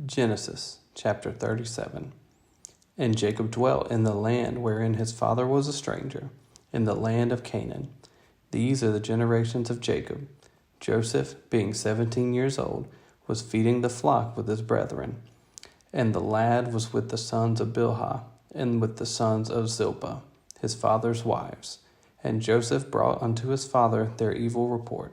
Genesis chapter 37. And Jacob dwelt in the land wherein his father was a stranger, in the land of Canaan. These are the generations of Jacob. Joseph, being 17 years old, was feeding the flock with his brethren. And the lad was with the sons of Bilhah, and with the sons of Zilpah, his father's wives. And Joseph brought unto his father their evil report.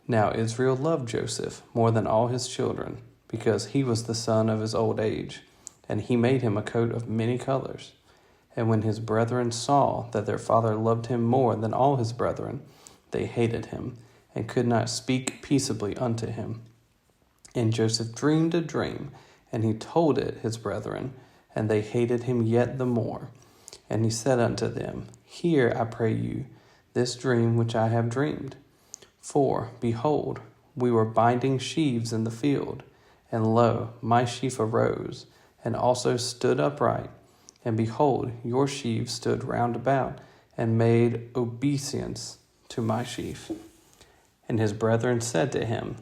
Now Israel loved Joseph more than all his children, because he was the son of his old age, and he made him a coat of many colors. And when his brethren saw that their father loved him more than all his brethren, they hated him, and could not speak peaceably unto him. And Joseph dreamed a dream, and he told it his brethren, and they hated him yet the more. And he said unto them, Hear, I pray you, this dream which I have dreamed. For, behold, we were binding sheaves in the field, and lo, my sheaf arose, and also stood upright. And behold, your sheaves stood round about, and made obeisance to my sheaf. And his brethren said to him,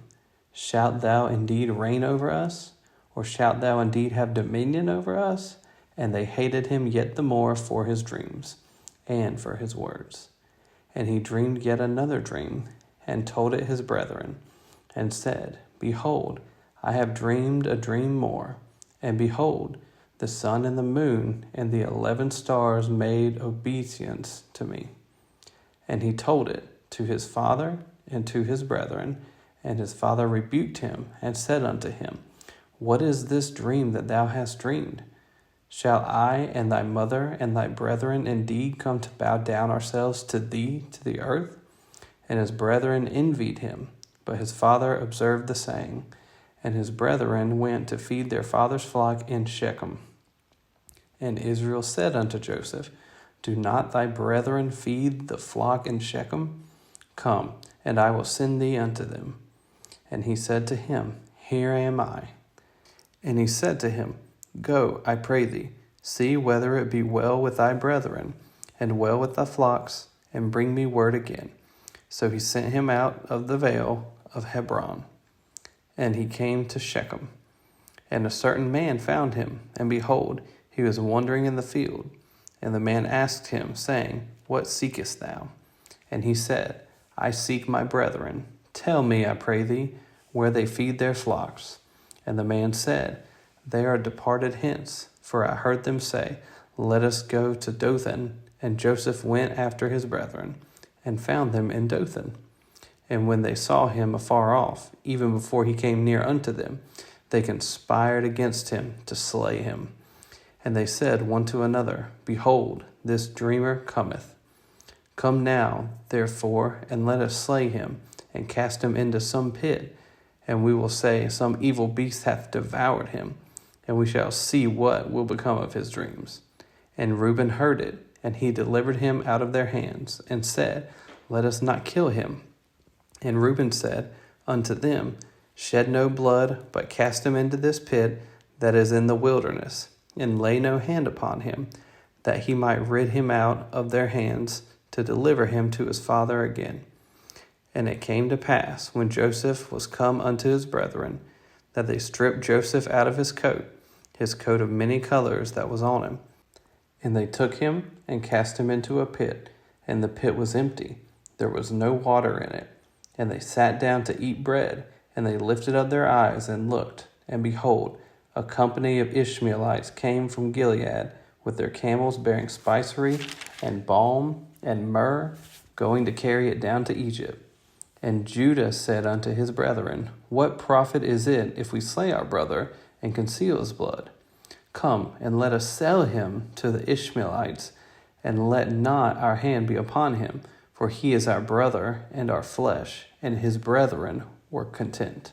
Shalt thou indeed reign over us? Or shalt thou indeed have dominion over us? And they hated him yet the more for his dreams, and for his words. And he dreamed yet another dream, and told it his brethren, and said, Behold, I have dreamed a dream more, and behold, the sun and the moon and the 11 stars made obeisance to me. And he told it to his father and to his brethren, and his father rebuked him, and said unto him, What is this dream that thou hast dreamed? Shall I and thy mother and thy brethren indeed come to bow down ourselves to thee to the earth? And his brethren envied him, but his father observed the saying. And his brethren went to feed their father's flock in Shechem. And Israel said unto Joseph, Do not thy brethren feed the flock in Shechem? Come, and I will send thee unto them. And he said to him, Here am I. And he said to him, Go, I pray thee, see whether it be well with thy brethren, and well with thy flocks, and bring me word again. So he sent him out of the vale of Hebron. And he came to Shechem. And a certain man found him, and behold, he was wandering in the field. And the man asked him, saying, What seekest thou? And he said, I seek my brethren. Tell me, I pray thee, where they feed their flocks. And the man said, They are departed hence, for I heard them say, Let us go to Dothan. And Joseph went after his brethren, and found them in Dothan. And when they saw him afar off, even before he came near unto them, they conspired against him to slay him. And they said one to another, Behold, this dreamer cometh. Come now, therefore, and let us slay him, and cast him into some pit. And we will say, Some evil beast hath devoured him, and we shall see what will become of his dreams. And Reuben heard it, and he delivered him out of their hands, and said, Let us not kill him. And Reuben said unto them, Shed no blood, but cast him into this pit that is in the wilderness, and lay no hand upon him, that he might rid him out of their hands, to deliver him to his father again. And it came to pass, when Joseph was come unto his brethren, that they stripped Joseph out of his coat of many colors that was on him. And they took him and cast him into a pit, and the pit was empty, there was no water in it. And they sat down to eat bread, and they lifted up their eyes and looked, and behold, a company of Ishmaelites came from Gilead with their camels bearing spicery and balm and myrrh, going to carry it down to Egypt. And Judah said unto his brethren, What profit is it if we slay our brother and conceal his blood? Come, and let us sell him to the Ishmaelites, and let not our hand be upon him, for he is our brother and our flesh. And his brethren were content.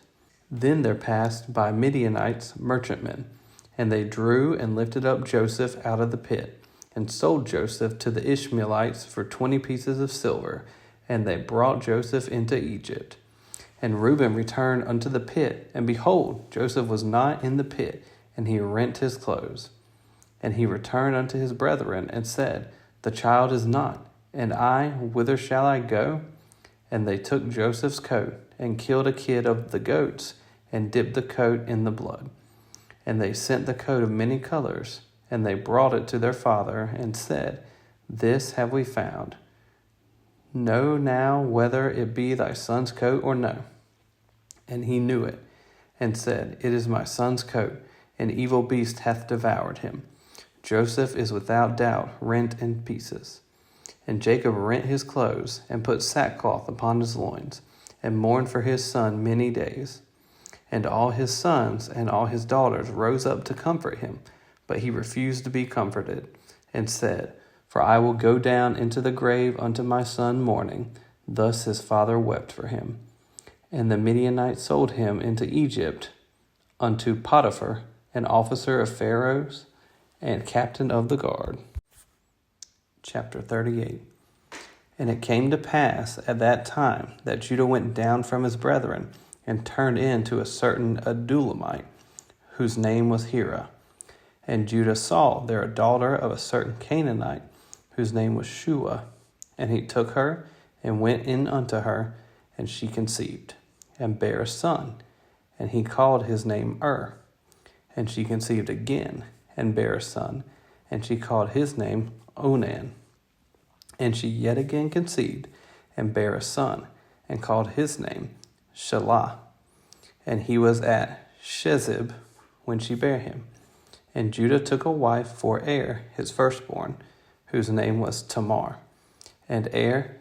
Then there passed by Midianites merchantmen, and they drew and lifted up Joseph out of the pit, and sold Joseph to the Ishmaelites for 20 pieces of silver, and they brought Joseph into Egypt. And Reuben returned unto the pit, and behold, Joseph was not in the pit, and he rent his clothes. And he returned unto his brethren, and said, The child is not, and I, whither shall I go? And they took Joseph's coat, and killed a kid of the goats, and dipped the coat in the blood. And they sent the coat of many colors, and they brought it to their father, and said, This have we found. Know now whether it be thy son's coat or no. And he knew it, and said, It is my son's coat. An evil beast hath devoured him. Joseph is without doubt rent in pieces. And Jacob rent his clothes, and put sackcloth upon his loins, and mourned for his son many days. And all his sons and all his daughters rose up to comfort him, but he refused to be comforted, and said, For I will go down into the grave unto my son mourning. Thus his father wept for him. And the Midianites sold him into Egypt unto Potiphar, an officer of Pharaoh's, and captain of the guard. Chapter 38. And it came to pass at that time that Judah went down from his brethren, and turned into a certain Adullamite, whose name was Hira. And Judah saw there a daughter of a certain Canaanite, whose name was Shua. And he took her, and went in unto her, and she conceived, and bare a son. And he called his name And she conceived again, and bare a son, and she called his name Onan. And she yet again conceived, and bare a son, and called his name Shelah. And he was at Shezib when she bare him. And Judah took a wife for his firstborn, whose name was Tamar. And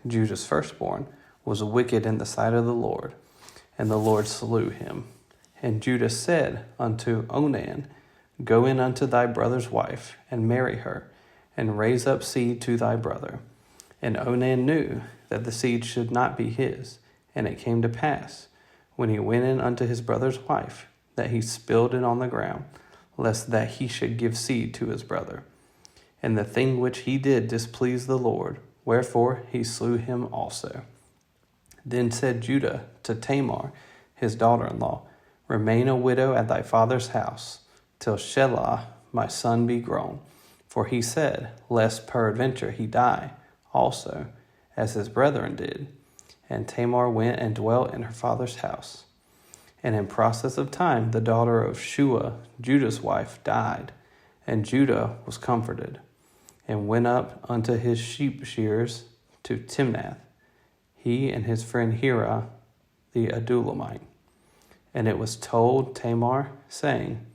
Judah's firstborn, was wicked in the sight of the Lord, and the Lord slew him. And Judah said unto Onan, Go in unto thy brother's wife, and marry her, and raise up seed to thy brother. And Onan knew that the seed should not be his. And it came to pass, when he went in unto his brother's wife, that he spilled it on the ground, lest that he should give seed to his brother. And the thing which he did displeased the Lord, wherefore he slew him also. Then said Judah to Tamar, his daughter-in-law, Remain a widow at thy father's house, till Shelah my son be grown. For he said, Lest peradventure he die also, as his brethren did. And Tamar went and dwelt in her father's house. And in process of time the daughter of Shua, Judah's wife, died, and Judah was comforted, and went up unto his sheep shearers to Timnath, he and his friend Hira the Adullamite. And it was told Tamar, saying,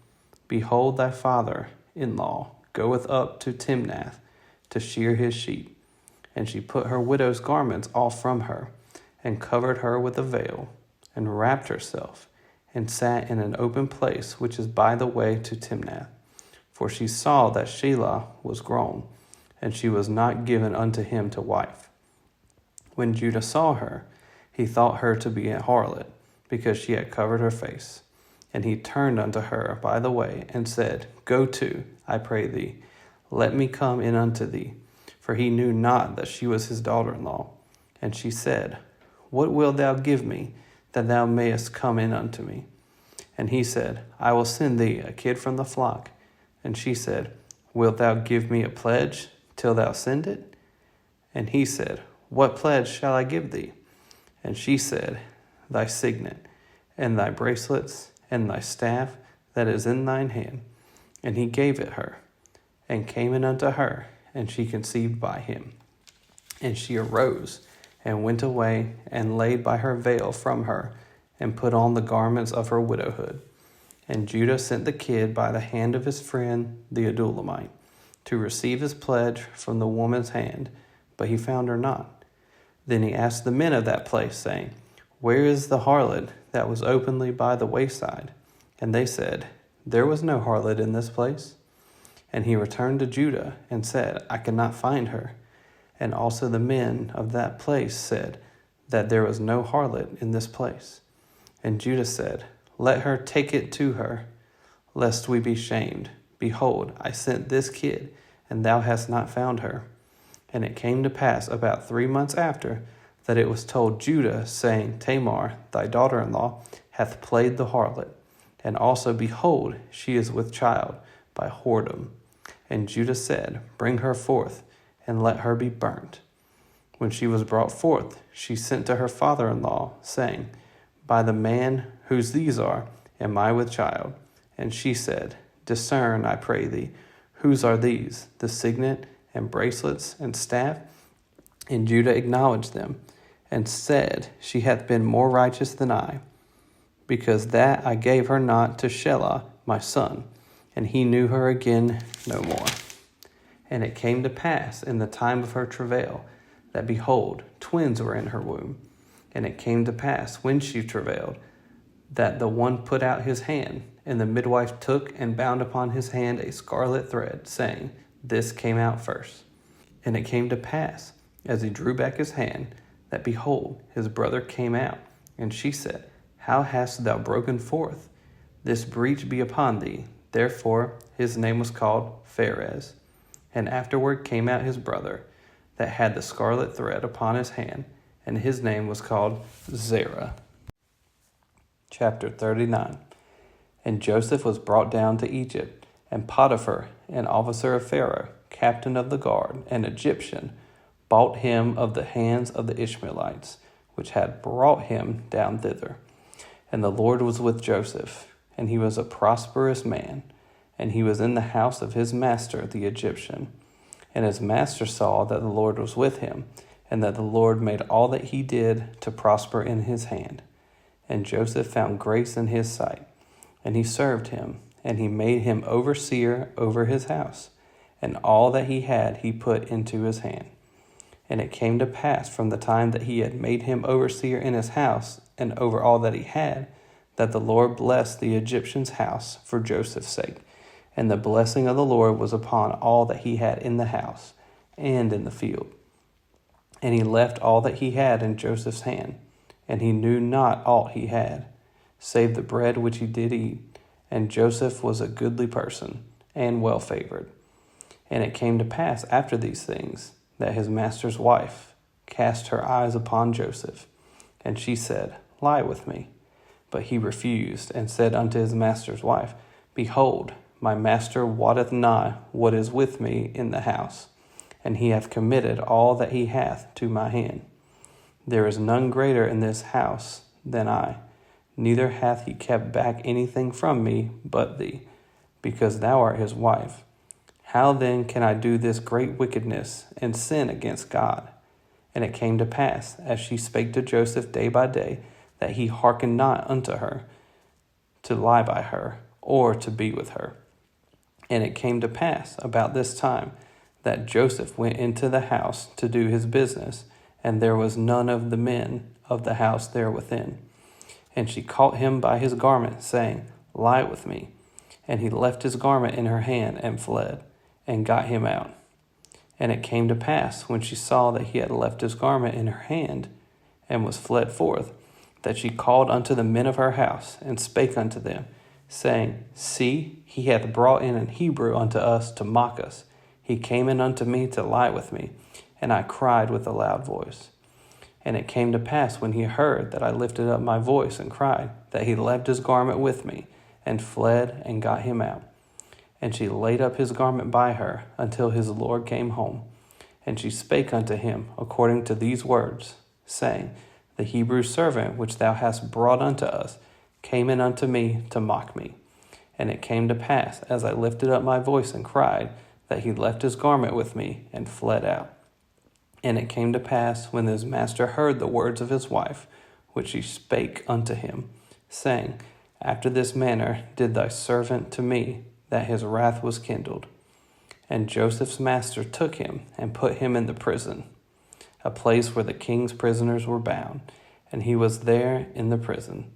Behold, thy father-in-law goeth up to Timnath to shear his sheep. And she put her widow's garments off from her, and covered her with a veil, and wrapped herself, and sat in an open place which is by the way to Timnath. For she saw that Shelah was grown, and she was not given unto him to wife. When Judah saw her, he thought her to be a harlot, because she had covered her face. And he turned unto her by the way, and said, Go to, I pray thee, let me come in unto thee. For he knew not that she was his daughter-in-law. And she said, What wilt thou give me, that thou mayest come in unto me? And he said, I will send thee a kid from the flock. And she said, Wilt thou give me a pledge till thou send it? And he said, What pledge shall I give thee? And she said, Thy signet, and thy bracelets, and thy staff that is in thine hand. And he gave it her, and came in unto her, and she conceived by him. And she arose, and went away, and laid by her veil from her, and put on the garments of her widowhood. And Judah sent the kid by the hand of his friend the Adullamite, to receive his pledge from the woman's hand, but he found her not. Then he asked the men of that place, saying, Where is the harlot that was openly by the wayside? And they said, There was no harlot in this place. And he returned to Judah, and said, I cannot find her. And also the men of that place said, that there was no harlot in this place. And Judah said, Let her take it to her, lest we be shamed. Behold, I sent this kid, and thou hast not found her. And it came to pass about 3 months after, that it was told Judah, saying, Tamar, thy daughter-in-law, hath played the harlot. And also, behold, she is with child by whoredom. And Judah said, Bring her forth, and let her be burnt. When she was brought forth, she sent to her father-in-law, saying, By the man whose these are, am I with child. And she said, Discern, I pray thee, whose are these, the signet and bracelets and staff? And Judah acknowledged them, and said, She hath been more righteous than I, because that I gave her not to Shelah my son. And he knew her again no more. And it came to pass in the time of her travail, that, behold, twins were in her womb. And it came to pass, when she travailed, that the one put out his hand, and the midwife took and bound upon his hand a scarlet thread, saying, This came out first. And it came to pass, as he drew back his hand, that, behold, his brother came out. And she said, How hast thou broken forth? This breach be upon thee. Therefore his name was called Pharez. And afterward came out his brother, that had the scarlet thread upon his hand, and his name was called Zerah. Chapter 39. And Joseph was brought down to Egypt, and Potiphar, an officer of Pharaoh, captain of the guard, an Egyptian, bought him of the hands of the Ishmaelites, which had brought him down thither. And the Lord was with Joseph, and he was a prosperous man, and he was in the house of his master the Egyptian. And his master saw that the Lord was with him, and that the Lord made all that he did to prosper in his hand. And Joseph found grace in his sight, and he served him, and he made him overseer over his house, and all that he had he put into his hand. And it came to pass from the time that he had made him overseer in his house, and over all that he had, that the Lord blessed the Egyptian's house for Joseph's sake. And the blessing of the Lord was upon all that he had in the house and in the field. And he left all that he had in Joseph's hand, and he knew not aught he had, save the bread which he did eat. And Joseph was a goodly person, and well favored. And it came to pass after these things, that his master's wife cast her eyes upon Joseph, and she said, Lie with me. But he refused, and said unto his master's wife, Behold, my master wotteth not what is with me in the house, and he hath committed all that he hath to my hand. There is none greater in this house than I, neither hath he kept back anything from me but thee, because thou art his wife. How then can I do this great wickedness and sin against God? And it came to pass, as she spake to Joseph day by day, that he hearkened not unto her, to lie by her, or to be with her. And it came to pass about this time, that Joseph went into the house to do his business, and there was none of the men of the house there within. And she caught him by his garment, saying, Lie with me. And he left his garment in her hand, and fled, and got him out. And it came to pass, when she saw that he had left his garment in her hand, and was fled forth, that she called unto the men of her house, and spake unto them, saying, See, he hath brought in an Hebrew unto us to mock us. He came in unto me to lie with me, and I cried with a loud voice. And it came to pass, when he heard that I lifted up my voice and cried, that he left his garment with me, and fled, and got him out. And she laid up his garment by her, until his Lord came home. And she spake unto him according to these words, saying, The Hebrew servant which thou hast brought unto us came in unto me to mock me. And it came to pass, as I lifted up my voice and cried, that he left his garment with me, and fled out. And it came to pass, when his master heard the words of his wife, which she spake unto him, saying, After this manner did thy servant to me, that his wrath was kindled. And Joseph's master took him, and put him in the prison, a place where the king's prisoners were bound, and he was there in the prison.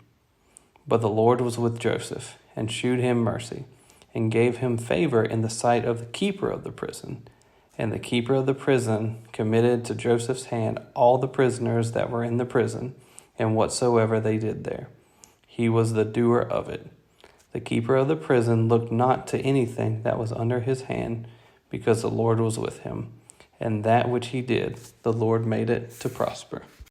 But the Lord was with Joseph, and shewed him mercy, and gave him favor in the sight of the keeper of the prison. And the keeper of the prison committed to Joseph's hand all the prisoners that were in the prison, and whatsoever they did there. He was the doer of it. The keeper of the prison looked not to anything that was under his hand, because the Lord was with him. And that which he did, the Lord made it to prosper.